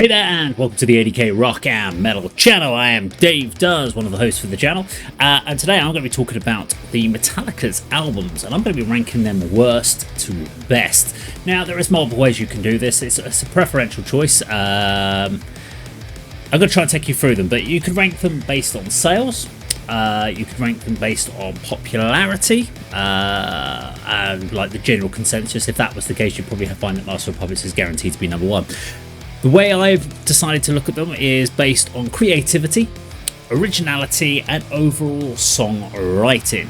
Hey there and welcome to the A.D.K Rock and Metal channel. I am Dave Does, one of the hosts for the channel, and today I'm going to be talking about the Metallica's albums, and I'm going to be ranking them worst to best. Now, there is multiple ways you can do this. It's a preferential choice. I'm going to try and take you through them, but you could rank them based on sales. You could rank them based on popularity and like the general consensus. If that was the case, you'd probably find that Master of Puppets is guaranteed to be number one. The way I've decided to look at them is based on creativity, originality, and overall songwriting.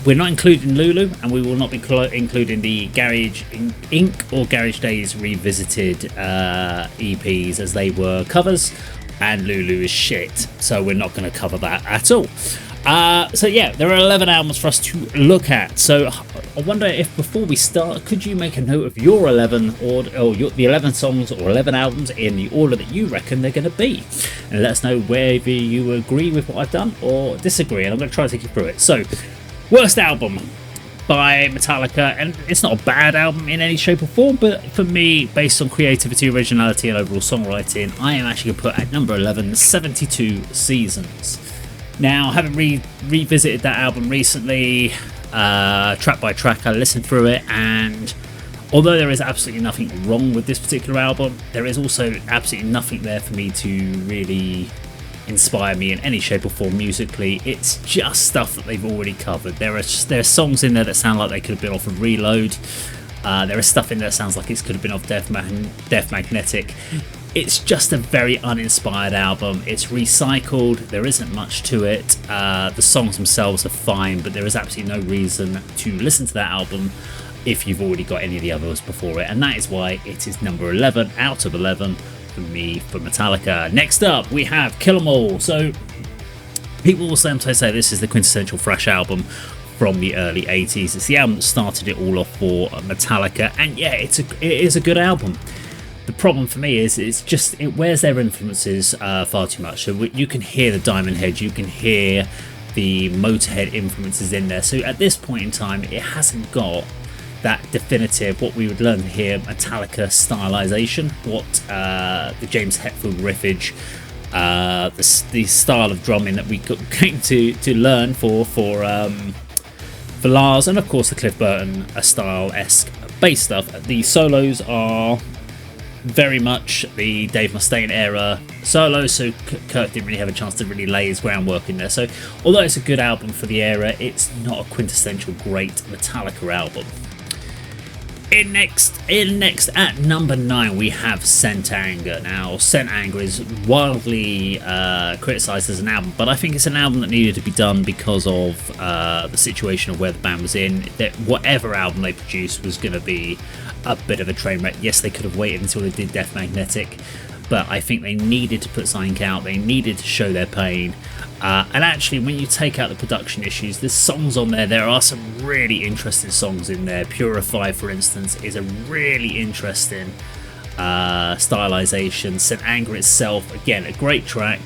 We're not including Lulu, and we will not be including the Garage Inc. or Garage Days Revisited EPs, as they were covers, and Lulu is shit, so we're not going to cover that at all. So yeah, there are 11 albums for us to look at. So I wonder if before we start, could you make a note of your 11 or the 11 songs or 11 albums in the order that you reckon they're going to be, and let us know whether you agree with what I've done or disagree. And I'm going to try to take you through it. So, worst album by Metallica, and it's not a bad album in any shape or form, but for me, based on creativity, originality, and overall songwriting, I am actually going to put at number 11, 72 Seasons. Now, having revisited that album recently, track by track, I listened through it, and although there is absolutely nothing wrong with this particular album, there is also absolutely nothing there for me to really inspire me in any shape or form musically. It's just stuff that they've already covered. There are songs in there that sound like they could have been off of Reload. There is stuff in there that sounds like it could have been off Death Magnetic. It's just a very uninspired album. It's recycled. There isn't much to it. The songs themselves are fine, but there is absolutely no reason to listen to that album if you've already got any of the others before it. And that is why it is number 11 out of 11 for me for Metallica. Next up, we have Kill 'Em All. So people will sometimes say this is the quintessential thrash album from the early 80s. It's the album that started it all off for Metallica. And yeah, it is a good album. The problem for me is it wears their influences far too much. So you can hear the Diamond Head, you can hear the Motorhead influences in there. So at this point in time, it hasn't got that definitive, what we would learn here, Metallica stylization, what the James Hetfield riffage, the style of drumming that we came to learn for Lars, and of course the Cliff Burton style-esque bass stuff. The solos are very much the Dave Mustaine era solo, so Kirk didn't really have a chance to really lay his groundwork in there. So although it's a good album for the era, it's not a quintessential great Metallica album. In next at number 9, we have Scent Anger. Now, Scent Anger is wildly criticised as an album, but I think it's an album that needed to be done because of the situation of where the band was in. That whatever album they produced was going to be a bit of a train wreck. Yes, they could have waited until they did Death Magnetic, but I think they needed to put something out. They needed to show their pain. And actually, when you take out the production issues, there's songs on there. There are some really interesting songs in there. Purify, for instance, is a really interesting stylization. Scent Anger itself, again, a great track.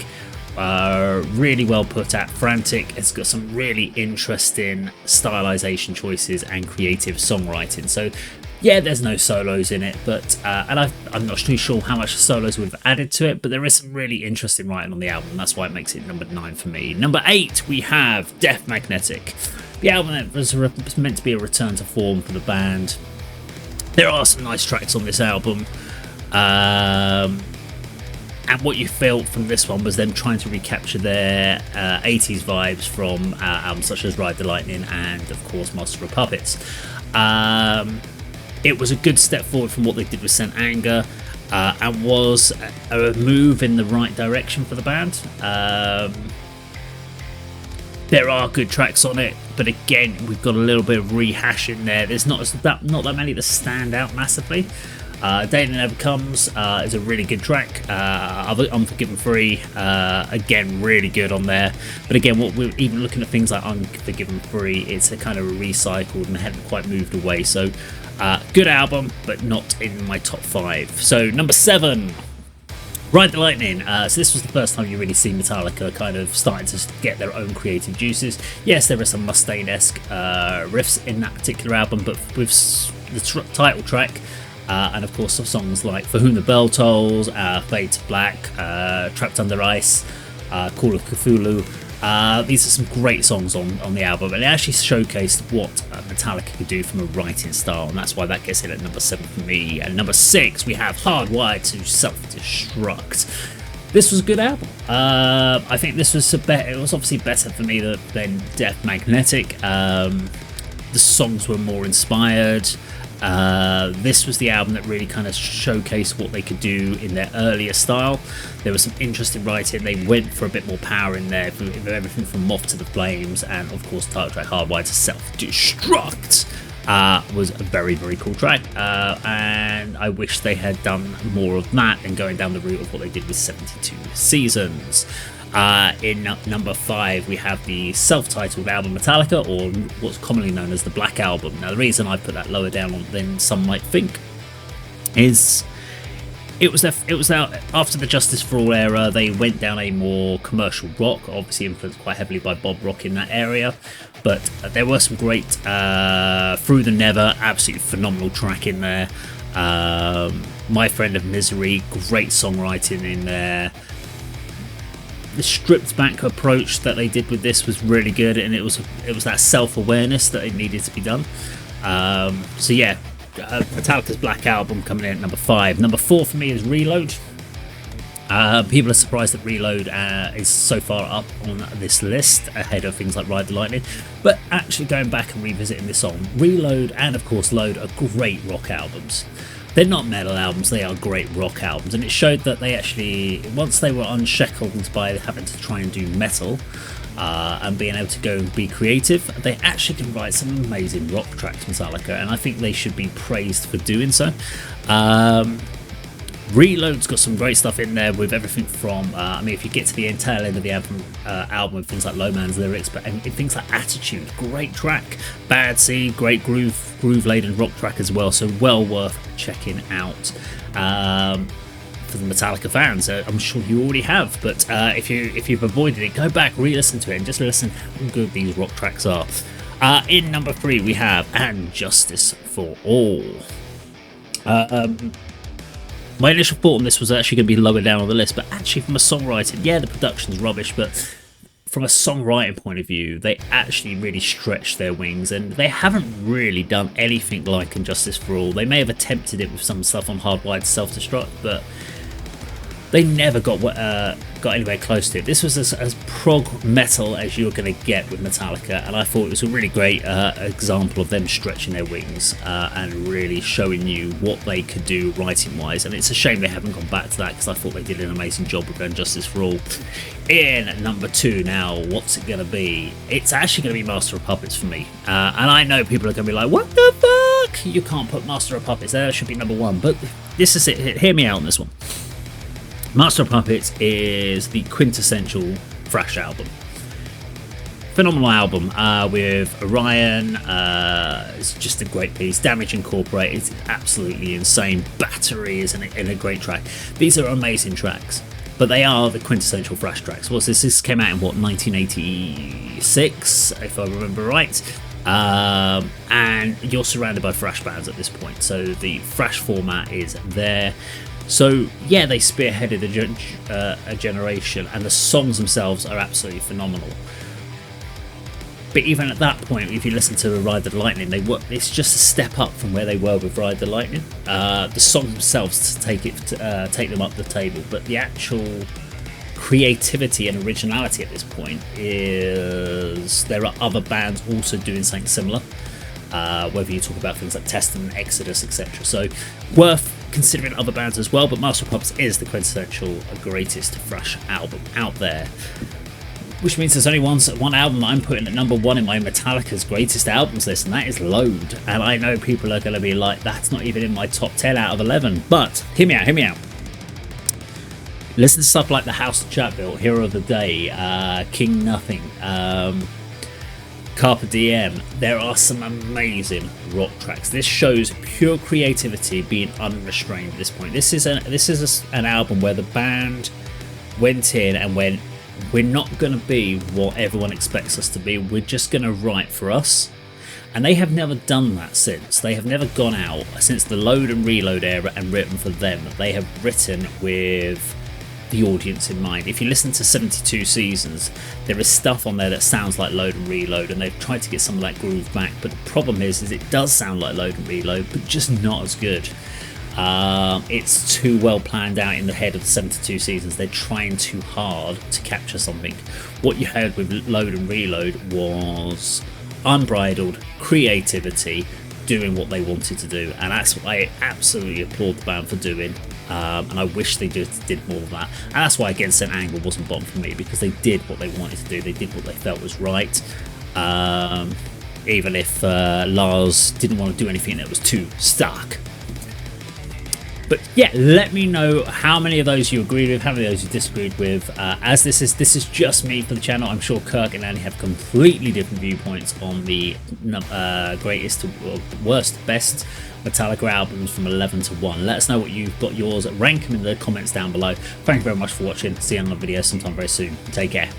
Really well put at. Frantic, it's got some really interesting stylization choices and creative songwriting. So yeah, there's no solos in it, but and I'm not too sure how much the solos would have added to it, but there is some really interesting writing on the album. That's why it makes it number 9 for me. Number 8, we have Death Magnetic, the album that was meant to be a return to form for the band. There are some nice tracks on this album, and what you felt from this one was them trying to recapture their 80s vibes from albums such as Ride the Lightning and, of course, Master of Puppets. It was a good step forward from what they did with Scent Anger, and was a move in the right direction for the band. There are good tracks on it, but again, we've got a little bit of rehash in there. There's not that many that stand out massively. Day That Never Comes is a really good track. Unforgiven Free, again, really good on there. But again, what we're even looking at things like Unforgiven Free, it's a kind of recycled and hadn't quite moved away. So good album, but not in my top 5. So number 7, Ride the Lightning. So this was the first time you really see Metallica kind of starting to get their own creative juices. Yes, there are some Mustaine-esque riffs in that particular album, but with the title track, and of course some songs like For Whom the Bell Tolls, Fade to Black, Trapped Under Ice, Call of Cthulhu. These are some great songs on the album, and it actually showcased what Metallica could do from a writing style, and that's why that gets in at number 7 for me. And number 6, we have Hardwired to Self-Destruct. This was a good album. I think this was it was obviously better for me than Death Magnetic. The songs were more inspired. This was the album that really kind of showcased what they could do in their earlier style. There was some interesting writing. They went for a bit more power in there, with everything from Moth to the Flames, and of course title track Hardwired to Self-Destruct was a very, very cool track, and I wish they had done more of that and going down the route of what they did with 72 Seasons. In number 5, we have the self-titled album Metallica, or what's commonly known as the Black Album. Now, the reason I put that lower down than some might think is it was out after the Justice for All era. They went down a more commercial rock, obviously influenced quite heavily by Bob Rock in that area, but there were some great Through the Never, absolutely phenomenal track in there. My Friend of Misery, great songwriting in there. The stripped back approach that they did with this was really good, and it was that self-awareness that it needed to be done. So yeah, Metallica's Black Album coming in at number 5. Number 4 for me is Reload. People are surprised that Reload is so far up on this list, ahead of things like Ride the Lightning, but actually going back and revisiting this song, Reload and of course Load are great rock albums. They're not metal albums, they are great rock albums, and it showed that they actually, once they were unshackled by having to try and do metal and being able to go and be creative, they actually can write some amazing rock tracks, Metallica, and I think they should be praised for doing so. Reload's got some great stuff in there with everything from, I mean, if you get to the tail end of the album with things like Low Man's Lyrics, but and things like Attitude, great track. Bad Seed, great groove-laden rock track as well, so well worth checking out for the Metallica fans. I'm sure you already have, but if you've avoided it, go back, re-listen to it, and just listen how good these rock tracks are. In number 3, we have And Justice for All. My initial thought on this was actually going to be lower down on the list, but actually from a songwriting, yeah, the production's rubbish, but from a songwriting point of view, they actually really stretched their wings, and they haven't really done anything like Injustice for All. They may have attempted it with some stuff on Hardwired to Self-Destruct, but they never got anywhere close to it. This was as prog metal as you were going to get with Metallica, and I thought it was a really great example of them stretching their wings and really showing you what they could do writing-wise. And it's a shame they haven't gone back to that, because I thought they did an amazing job with Injustice for All. In number 2 now, what's it going to be? It's actually going to be Master of Puppets for me. And I know people are going to be like, what the fuck? You can't put Master of Puppets there, that should be number 1. But this is it. Hear me out on this one. Master of Puppets is the quintessential thrash album. Phenomenal album with Orion. It's just a great piece. Damage Incorporated is absolutely insane. Battery is in a great track. These are amazing tracks, but they are the quintessential thrash tracks. What's this? This came out in what, 1986, if I remember right. And you're surrounded by thrash bands at this point, so the thrash format is there. So yeah, they spearheaded a generation, and the songs themselves are absolutely phenomenal. But even at that point, if you listen to Ride the Lightning, it's just a step up from where they were with Ride the Lightning. The songs themselves take them up the table, but the actual creativity and originality at this point is there are other bands also doing something similar. Whether you talk about things like Testament, Exodus, etc. So worth considering other bands as well, but Master of Puppets is the quintessential greatest thrash album out there. Which means there's only one album that I'm putting at number 1 in my Metallica's greatest albums list, and that is Load. And I know people are going to be like, that's not even in my top 10 out of 11. But hear me out. Listen to stuff like The House of Chat Built, Hero of the Day, King Nothing, Carpe Diem. There are some amazing rock tracks. This shows pure creativity being unrestrained at this point. This is an album where the band went in and went, we're not going to be what everyone expects us to be. We're just going to write for us. And they have never done that since. They have never gone out since the load and reload era and written for them. They have written with the audience in mind. If you listen to 72 Seasons, there is stuff on there that sounds like load and reload, and they've tried to get some of that groove back, but the problem is it does sound like load and reload, but just not as good. It's too well planned out in the head of the 72 Seasons. They're trying too hard to capture something. What you heard with load and reload was unbridled creativity, doing what they wanted to do, and that's what I absolutely applaud the band for doing. And I wish they did more of that. And that's why, again, St. Anger wasn't bottom for me, because they did what they wanted to do. They did what they felt was right. Even if Lars didn't want to do anything that was too stark. But yeah, let me know how many of those you agreed with, how many of those you disagreed with. As this is just me for the channel, I'm sure Kirk and Andy have completely different viewpoints on the greatest to worst, best Metallica albums from 11 to 1. Let us know what you've got yours. Rank them in the comments down below. Thank you very much for watching. See you on another video sometime very soon. Take care.